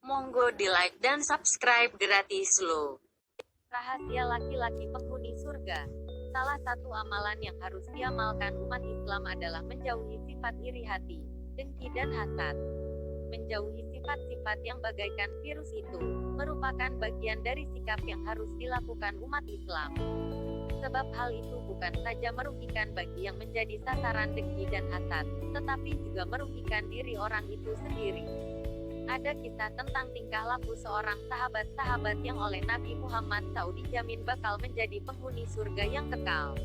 Monggo di like dan subscribe gratis loh. Rahasia laki-laki penghuni surga. Salah satu amalan yang harus diamalkan umat Islam adalah menjauhi sifat iri hati, dengki dan hasad. Menjauhi sifat-sifat yang bagaikan virus itu, merupakan bagian dari sikap yang harus dilakukan umat Islam. Sebab hal itu bukan saja merugikan bagi yang menjadi sasaran dengki dan hasad, tetapi juga merugikan diri orang itu sendiri. Ada kisah tentang tingkah laku seorang sahabat-sahabat yang oleh Nabi Muhammad SAW dijamin bakal menjadi penghuni surga yang kekal.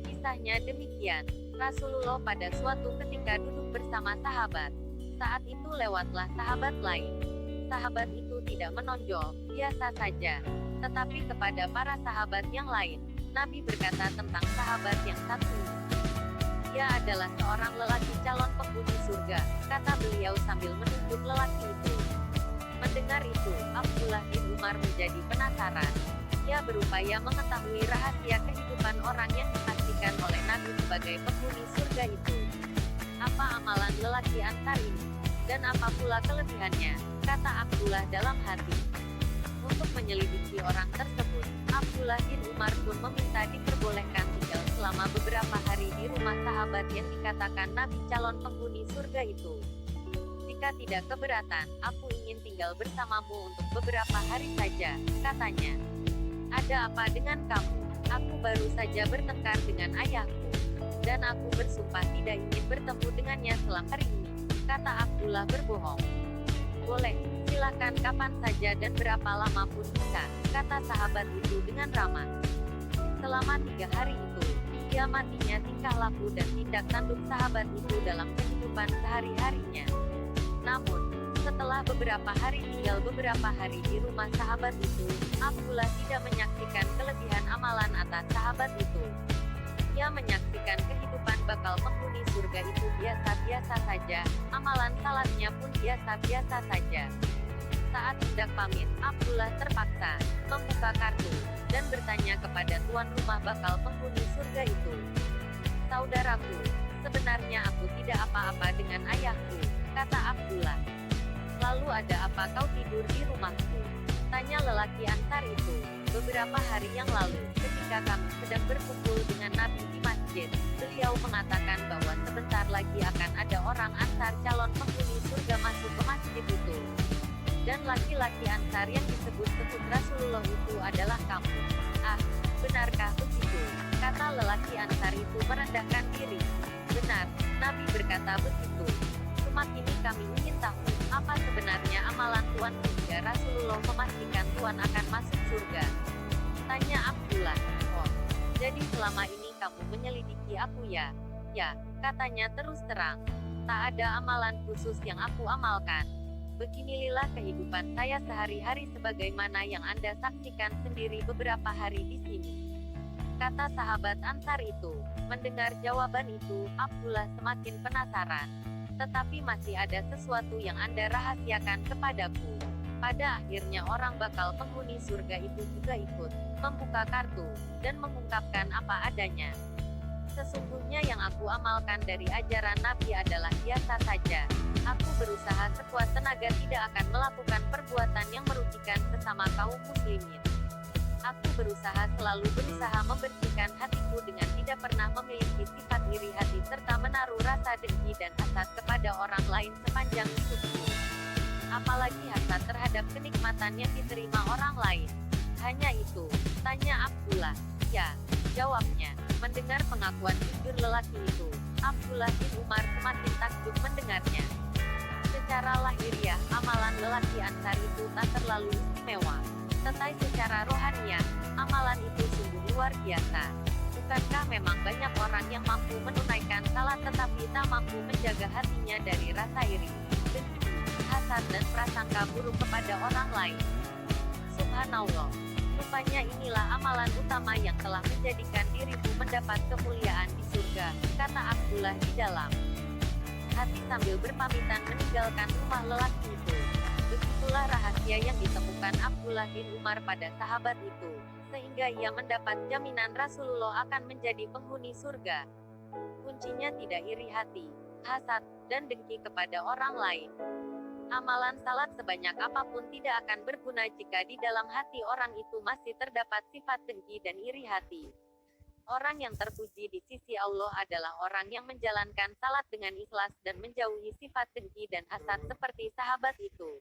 Kisahnya demikian, Rasulullah pada suatu ketika duduk bersama sahabat. Saat itu lewatlah sahabat lain. Sahabat itu tidak menonjol, biasa saja. Tetapi kepada para sahabat yang lain, Nabi berkata tentang sahabat yang satu ini. Dia adalah seorang lelaki calon penghuni surga, kata beliau sambil menunjuk lelaki itu. Mendengar itu, Abdullah bin Umar menjadi penasaran. Dia berupaya mengetahui rahasia kehidupan orang yang dipastikan oleh Nabi sebagai penghuni surga itu. Apa amalan lelaki Ansar ini? Dan apa pula kelebihannya? Kata Abdullah dalam hati. Untuk menyelidiki orang tersebut, Abdullah bin Umar pun meminta diperbolehkan tinggal selama beberapa hari di rumah sahabat yang dikatakan Nabi calon penghuni surga itu. Jika tidak keberatan, aku ingin tinggal bersamamu untuk beberapa hari saja, katanya. Ada apa dengan kamu? Aku baru saja bertengkar dengan ayahku. Dan aku bersumpah tidak ingin bertemu dengannya setelah hari ini, kata Abdullah berbohong. Boleh, silakan kapan saja dan berapa lama pun bisa, kata sahabat itu dengan ramah. Selama 3 hari itu, diamatinya tingkah laku dan tindak tanduk sahabat itu dalam kehidupan sehari-harinya. Namun, setelah beberapa hari tinggal beberapa hari di rumah sahabat itu, Abdullah tidak menyaksikan kelebihan amalan atas sahabat itu. Ia menyaksikan kehidupan bakal penghuni surga itu biasa-biasa saja, amalan salatnya pun biasa-biasa saja. Saat hendak pamit, Abdullah terpaksa membuka kartu dan bertanya kepada tuan rumah bakal penghuni surga itu. Saudaraku, sebenarnya aku tidak apa-apa dengan ayahku, kata Abdullah. Lalu ada apa kau tidur di rumahku? Tanya lelaki Ansar itu. Beberapa hari yang lalu, ketika kami sedang berkumpul dengan Nabi di masjid, beliau mengatakan bahwa sebentar lagi akan ada orang Ansar calon penghuni surga masuk ke masjid itu. Dan laki-laki Ansar yang disebut-sebut Rasulullah itu adalah kamu. Ah, benarkah begitu? Kata lelaki Ansar itu merendahkan diri. Benar, Nabi berkata begitu. Cuma kini kami ingin tahu, apa sebenarnya amalan Tuan sehingga Rasulullah memastikan Tuan akan masuk surga? Tanya Abdullah. Oh, jadi selama ini kamu menyelidiki aku ya? Ya, katanya terus terang. Tak ada amalan khusus yang aku amalkan. Beginilah kehidupan saya sehari-hari sebagaimana yang Anda saksikan sendiri beberapa hari di sini. Kata sahabat Ansar itu. Mendengar jawaban itu, Abdullah semakin penasaran. Tetapi masih ada sesuatu yang Anda rahasiakan kepadaku. Pada akhirnya orang bakal penghuni surga itu juga ikut membuka kartu dan mengungkapkan apa adanya. Sesungguhnya yang aku amalkan dari ajaran Nabi adalah biasa saja. Aku berusaha sekuat tenaga tidak akan melakukan perbuatan yang merugikan sesama kaum muslimin. Aku selalu berusaha membersihkan hatiku dengan tidak pernah memiliki sifat iri hati serta menaruh rasa dengki dan hasad kepada orang lain sepanjang hidupku. Apalagi hasad terhadap kenikmatan yang diterima orang lain. Hanya itu, tanya Abdullah. Ya, jawabnya. Mendengar pengakuan jujur lelaki itu, Abdullah bin Umar semakin takjub mendengarnya. Secara lahiriah, amalan lelaki Ansar itu tak terlalu istimewa. Tetapi secara rohaniah, amalan itu sungguh luar biasa. Bukankah memang banyak orang yang mampu menunaikan salat tetapi tak mampu menjaga hatinya dari rasa iri, dengki, hasad dan prasangka buruk kepada orang lain? Subhanallah. Rupanya inilah amalan utama yang telah menjadikan dirimu mendapat kemuliaan di surga, kata Abdullah di dalam hati sambil berpamitan meninggalkan rumah lelaki itu. Begitulah rahasia yang ditemukan Abdullah bin Umar pada sahabat itu, sehingga ia mendapat jaminan Rasulullah akan menjadi penghuni surga. Kuncinya tidak iri hati, hasad, dan dengki kepada orang lain. Amalan salat sebanyak apapun tidak akan berguna jika di dalam hati orang itu masih terdapat sifat dengki dan iri hati. Orang yang terpuji di sisi Allah adalah orang yang menjalankan salat dengan ikhlas dan menjauhi sifat dengki dan hasad seperti sahabat itu.